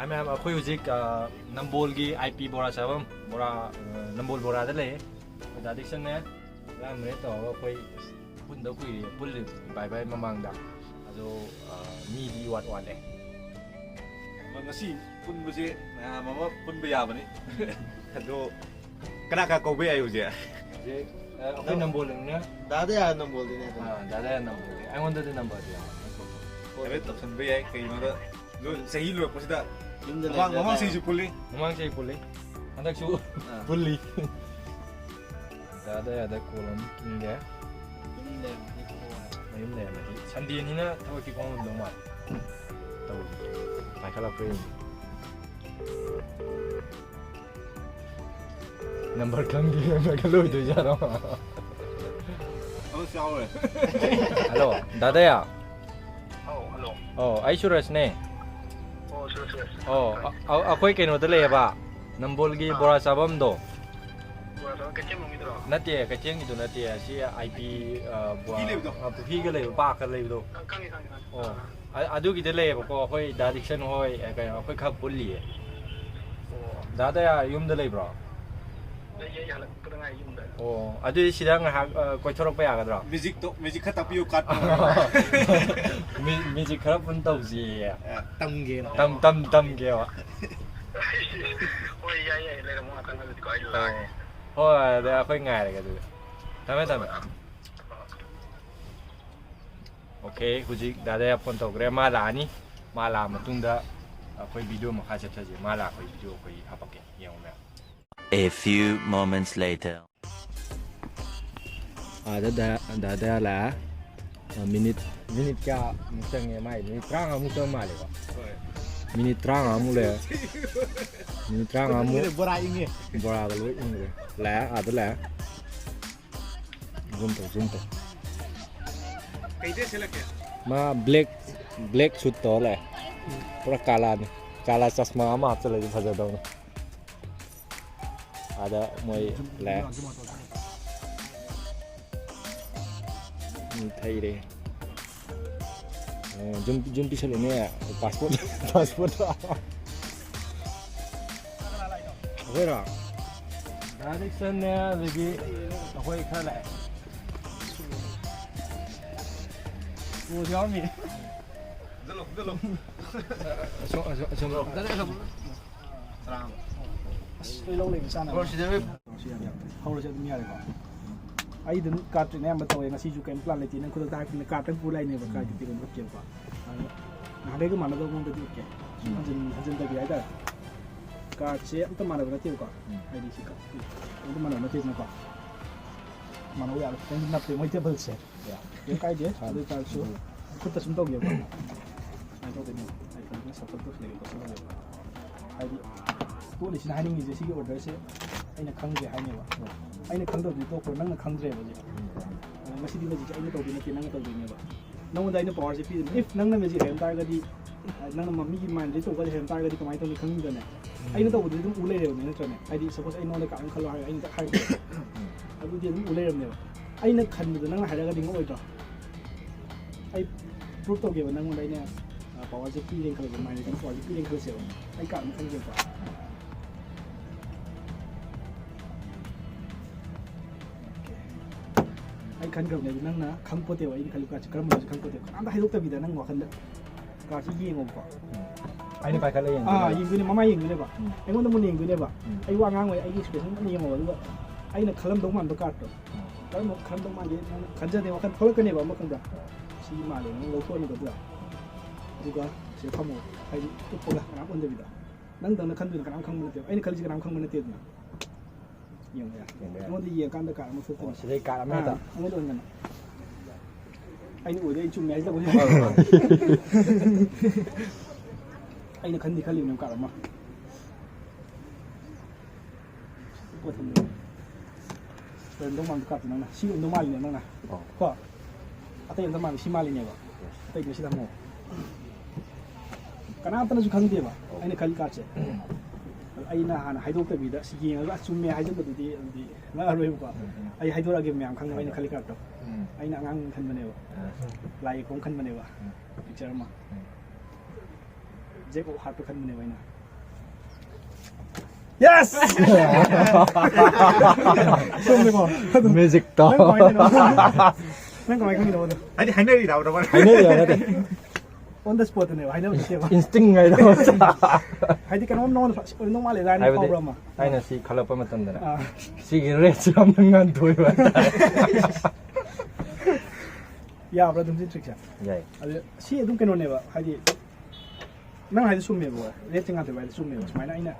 Ma'am अखोई हुजिक नंबोल की IP बोरा चाबम बोरा नंबोल बोरा दले दादिक्सन ने रामरे तो अखोई पुन द कुई पुल बाय बाय ममांगदा अदो मीदी वाट वाले ngasi pun buse mama pun be yabani ado kana ka ko be ayu je je अखोई नंबोल ने दादा यार नंबोल ने हां दादा यार Nambol I want the number दिया अबे तब सन be ai kai mara lo sahi lo posida mama sei ju puli ममांग से पुली अंदक सु पुली दादा यार द कोलम किंगे नहीं ले ना Sunday ni na thau ki kong lo ma tau mai khala frame number कम दिया मैं कल हो जा रहा हूं oh sao rồi हेलो दादा या hello आई सुरेश ने sure अखोई कइनो द लेबा नंबोल की बोरा चाबम दो bola ka chem mi dro नते कचेंग इदो नते सी आईपी बोरा पुखी के ले बा का ले दो kang ओ अदुगी द लेबको अखोई दादिक्सन होय कइ अखोई खब पुली दादा या युम द लेब्रो ye ya la ka ngai yum da ओ अदु सिदा ngah कोइथरक पे आगद्रो magic khata piu kat music खरा पुन तौजी तम गे तम के वा oi ya le ka mo ka na ko ai la हो दे अखोईง่ายเลยกันดูทำไมโอเคคุจิดาได้พ้นตกเรมาลานี่มาลามาตุ้งดาค่อยวิดีโอมาค่าเช็ดๆมาลาค่อยวิดีโอค่อยอัพกันยังไง A few moments later. ได้ละminit ka mustang ya mai minit terang kamu tuh male kok minit terang kamu le minit terang kamu Bora Inge Bora kalau ini lah ada lah zoom tuh kai de sela ke ma black suit to le pura kala chasma ama chale bhaja dong ada moi le thay đi zoom pixel ini ya passport oke rồi direction lagi aku ikan lại mua cho mình rất lục xuống tôi lâu lên sao nào không được chơi rồi ai đến cắt này em bắt đầu ngay si juga plan lagi neng kuda tak pilih cắt yang pulai ni berkait itu kan berkait apa ada ke mana tu orang tu okey ajen tadi ada cắt saya tu mana berarti apa ada sih cắt itu mana berarti apa mana ya kan nak tu macam bersih ya yang kaya je ada cắt so kita semua tahu ya apa ada tu ni ada kan support tu lagi pasal ada tu di sini hanya ni je sih order saya ini khang je hanya apa aina khangdau di to ko nang khangdre ba ji ngasi di maji aina to bi na ki nang to bi ne ba nang da ina power je pi if nang na maji hem tar ga di nang na mami gi man de to ga hem tar ga di kamai to ni khang ga ne aina to di dum ule re ne to ne ai di suppose aina na ka ang khalo ai aina ta khai adu di dum ule re ne ba aina khan da nang ha ga di ngoi to ai proof to ge ba nang da ina power je pi ren khalo ga mai ne power je pi ren khalo se ba ai ka ang khang ge ba ai kan gam ne nang na khang pote wa ini khalu ka chakram ma khang pote an da hayu ta bi da nang wa khan da ka chi yi ngom ko ai ni pai kala yang yin gu ne mama yin gu ne ba ai ngon da mun yin gu ne ba ai wa ngang wai ai expression ni yang wa ba ai na khalam dong man ba ka to kai mo khalam dong man je khan ja de wa khan tholak ne ba ma khang da si ma le nang lo so ni ko da du ga se khamo ai tu po la na on da bi da nang dang na khan du ka nam khang mun te ai ni khal ji ka nam khang mun te na yang ya ngon di ye kan da ka mo so to sẽ đây cả làm nào ta không có đồ nhận anh ngồi đây chung máy ra có anh là khăn thì khăn liều nằm cả mà có thể rồi đông mang cả thì nó là siêu đông mang liền nó là có ở đây đông mang xi ma liền nhỉ đây là xi thằng mồ cái nào tao nó khăn đi mà anh là khăn cả chứ anh là hàng hai đôi cái gì đó xí gì nó chung mẹ hai đôi cái gì nó rồi quá anh hai đôi là cái mẹ khăn anh là khăn cả đâu anh là ngang khăn bên này lại cũng khăn bên này vậy picture mà 제고 하트 칸네 와이나 예스 손내고 뮤직 더 난 거기 칸이 나오다 아니 하늘이 나오다 말. 하이네요 네 on the spot ne haina se ba 인스팅 가이다 haidi kan on non no male da ni 하이브데 problem 하이나 시 컬러 빠 맞던데 ah 시기 레츠 없는 건 도요 ya bra dum trick ya 예 ade si edum kan ne ba haidi nang haidi sum me bo le tinga te ba sum me ba maina ina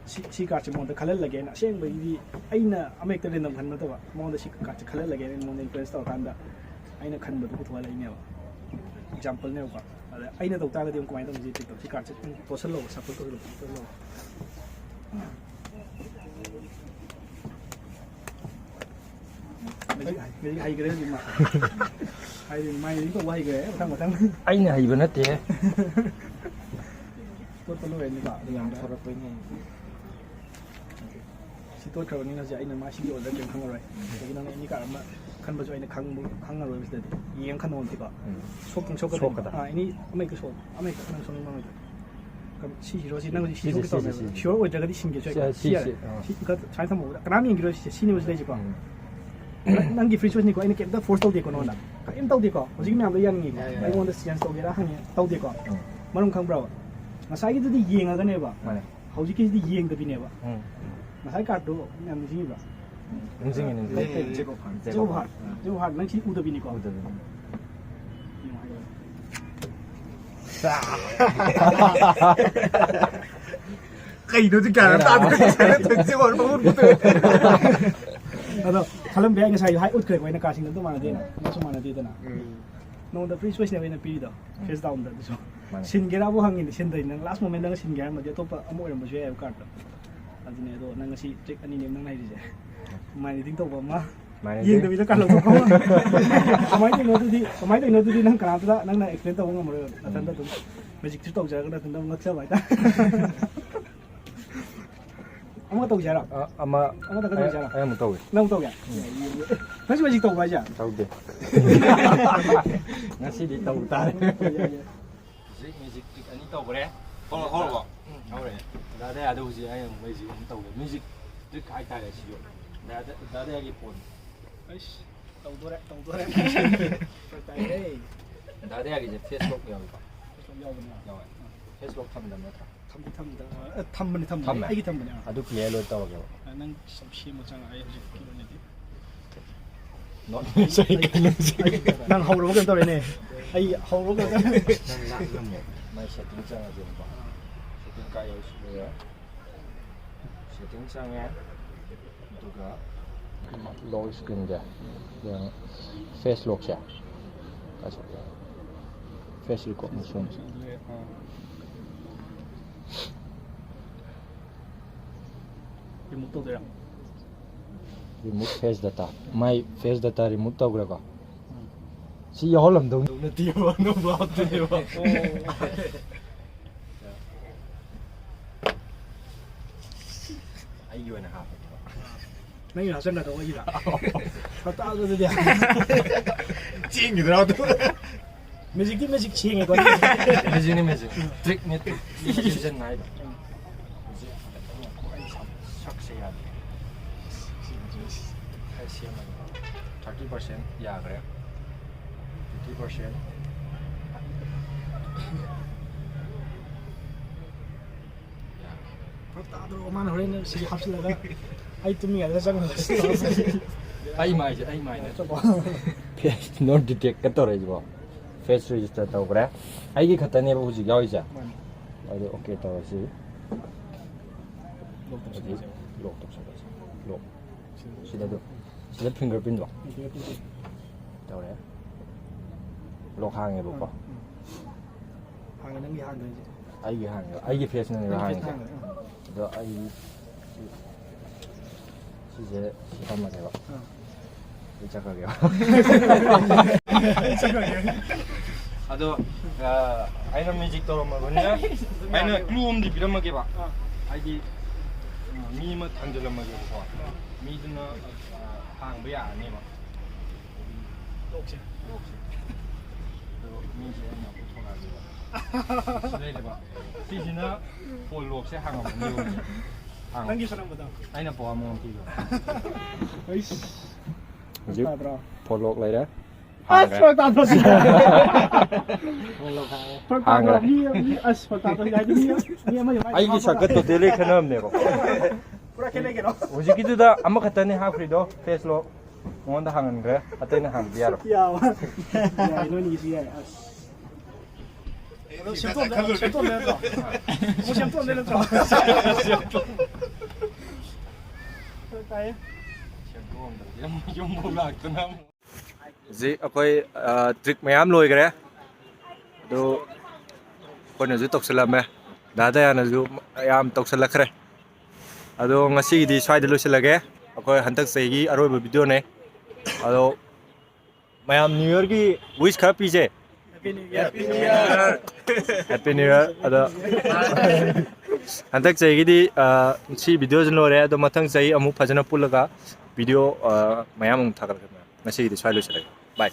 si ka chimon da khalal lage na sheng ba yi aina amek te nam khan na ta ba mon da si ka khalal lage ne mon influence ta kan da aina khan ba du thwa lai ne ba example ne ba aina to ta ga dem ko mai to ji tik to si ka che to sel lo support to lo mấy hay cái đấy gì mà hay thì may đến tôi hay cái đấy thằng 아이네 하이브 나테 tôi tôi nói như vậy thì làm sao được si tôi kalau ni nasi aina masih jual dan khang rồi jadi nang ini kalau kan baju aina khang rồi bây giờ yang kan on tiba sok ini amai ke sok nang song mang si si nang si sok kita sure我这个的新的这个si个才他们的那边个si ni baju ko nanggi free choice ni ko aina ke da force tau de ko no na ka em tau de ko hojik me am da yang ni I want the chance tau ge ra hang tau de ko marum khang bro ngasai gi di yeng ga ne ba hojik ki di yeng da bi ne ba ngasai ka do me am ji ba 응징이는 제고 한 nang chi u da bi ni ko Cây nó chỉ cả ta thực sự mà nó không ada kalam be ngasai hai ut kre ko ina ka sing to mana de na ma so mana de na no the free choice ne na pi da face down da so sin gera bo hangin sin dai nang last moment nang sin gera ma de to pa amo ram bo je ai ka ta adine do nang si trick ani ne nang nai je mai ni ting to ba ma yeng da bi da ka lo ko mai de no tu di nang ka ta nang na explain to ngam ro na tan da tu magic tu to ja ga tan da ngak sa bai ta 아무것도 오지 않아. 아마 아무것도 오지 않아. 아무 또 너무 더워. 다시 magic 또 오지 않아. 더우대 나시리 더우다 뮤직 아니 또 그래 헐. 그래 나대 아도 오지 아니 뮤직 또 그래 뮤직 즉 가이 따라 시요 나대 여기 본 아이씨. 또 도래. 그래. 나대 여기 이제 페이스북 여기 봐 야오냐. 페이스북 탐다 뭐 탐다. 아이기 탐다. 아도 클리어로 떠오게 난 samshi mo chang ai hojik kilo ne di. 넌 저희 가는지 난 하우로 먹은 또 레네. 아이 하우로 먹은. 마이 세팅장에 좀 봐. 세팅가 열심히요. 세팅장에 누가 로이 스크린데 그냥 페이스 록샤 가서 페이스 꼭 무슨 Remote to dera. remove face data my face data remove tau gra ko si yo lam dong na ti ba no ba te ba ai yo na ha nãy giờ xem là đâu có gì cả. Tao tao rồi đi. Chiên gì đâu. Magic chiên cái con. Magic trick net fusion này 삭제해야 돼. 30% 야 그래. 50% Tao tao mà nó lên xí hấp xí là ai tụi mình là sao mà ai mai not detect cái tổ này chứ bộ face register tao 그래. 아이게 갖다 내봐 보지 여기자. 어디 오케이 tao gì. 록 독서가지. 록. 시다도 시다 fingerprint 봐. tao 그래. 록 항해 볼까? hàng cái hàng đấy. 아이게 항해. 아이게 face는 이거 항해. 너 아이 시제 잠깐만 해봐. 일착하게요. 아도 아이는 뮤직 떠로 먹었냐? 아이는 클루음디 비려 먹게 봐. 아이디 미만 당절로 먹게 봐. 미드는 항배 안에 막. 혹시 미제 나 보통하게 봐. 그래 봐. ꯁꯤꯁꯤꯅ phone ꯂꯣꯛꯁꯦ ꯍꯥꯡꯉꯝꯃꯅꯤ ꯅꯪꯒꯤ ꯁꯔꯝꯕꯗꯣ ꯑꯩꯅ ꯄꯣꯛꯑꯝꯃ ꯉꯝꯈꯤꯕ ꯑꯩꯁ ꯍꯧꯖꯤꯛ ꯇꯥꯗ꯭ꯔꯣ phone ꯂꯣꯛ ꯂꯩꯔꯦ ꯑꯁ ꯐꯔꯛ ꯇꯥꯗ꯭ꯔꯣ ꯁꯤ ꯐꯔꯛ ꯇꯥꯗ꯭ꯔꯣ ꯍꯥꯡꯈ꯭ꯔꯦ ꯃꯤ ꯑꯁ ꯐꯔꯛ ꯇꯥꯗ꯭ꯔꯣ ꯍꯥꯏꯗꯤ ꯃꯤ ꯑꯃ ꯑꯩꯒꯤ ꯁꯔꯀꯠ ꯇꯣꯇꯦꯜꯂꯤ ꯈꯦꯠꯅꯕꯅꯦꯕ ꯄꯨꯔꯥ ꯈꯦꯠꯅꯩ ꯀꯩꯅꯣ ꯍꯧꯖꯤꯛꯀꯤꯗꯨꯗ ꯑꯃꯈꯛꯇꯅꯤ ꯍꯥꯞꯈ꯭ꯔꯤꯗꯣ ꯐꯦꯁ ꯂꯣꯛ ꯃꯉꯣꯟꯗ ꯍꯥꯡꯍꯟꯈ꯭ꯔꯦ ꯑꯇꯩꯅ ꯍꯥꯡꯕꯗꯤ ꯌꯥꯔꯣꯏ ꯌꯥꯕ ꯌꯥꯏ ꯅꯣꯏꯅꯤꯒꯤꯁꯨ ꯌꯥꯏ ꯑꯁ ꯁꯦꯝꯇꯣꯛꯑꯝꯗꯣꯏ ꯅꯠꯇ꯭ꯔꯣ ꯑꯃꯨꯛ ꯁꯦꯝꯇꯣꯛꯑꯝꯗꯣꯏ ꯅꯠꯇ꯭ꯔꯣ ꯇꯥꯏꯌꯦ ꯌꯨꯝꯐꯥꯎ ꯂꯥꯛꯇꯅ ꯍꯧꯖꯤꯛ ꯑꯩꯈꯣꯏ ꯇ꯭ꯔꯤꯛ ꯃꯌꯥꯝ ꯂꯣꯏꯈ꯭ꯔꯦ ꯑꯗꯨ ꯑꯩꯈꯣꯏꯅꯁꯨ ꯇꯧꯁꯜꯂꯝꯃꯦ ꯗꯥꯗꯥꯌꯥꯅꯁꯨ ꯌꯥꯝ ꯇꯧꯁꯜꯂꯛꯈ꯭ರೆ ꯑꯗꯣ ꯉꯁꯤꯒꯤꯗꯤ ꯁ꯭ꯋꯥꯏꯗ ꯂꯣꯏꯁꯤꯜꯂꯒꯦ ꯑꯩꯈꯣꯏ ꯍꯟꯗꯛ ꯆꯍꯤꯒꯤ ꯑꯔꯣꯏꯕ ꯚꯤꯗꯤꯑꯣꯅꯦ ꯑꯗꯣ ꯃꯌꯥꯝ ꯅ꯭ꯌꯨ ꯏꯌꯔꯒꯤ ꯋꯤꯁ ꯈꯔ ꯄꯤꯖꯦ ꯍꯦꯄꯤ ꯅ꯭ꯌꯨ ꯏꯌꯔ ꯑꯗꯣ ꯍꯟꯗꯛ ꯆꯍꯤꯒꯤꯗꯤ ꯁꯤ ꯚꯤꯗꯤꯑꯣꯁꯤ ꯂꯣꯏꯔꯦ ꯑꯗꯣ ꯃꯊꯪ ꯆꯍꯤ ꯑꯃꯨꯛ ꯐꯖꯅ ꯄꯨꯜꯂꯒ ꯚꯤꯗꯤꯑꯣ ꯃꯌꯥꯝ ꯑꯃꯨꯛ ꯊꯥꯒꯠꯂꯛꯀꯦ ꯉꯁꯤꯒꯤꯗꯤ ꯁ꯭ꯋꯥꯏ ꯂꯣꯏꯁꯤꯜꯂꯒꯦ ꯕꯥꯏ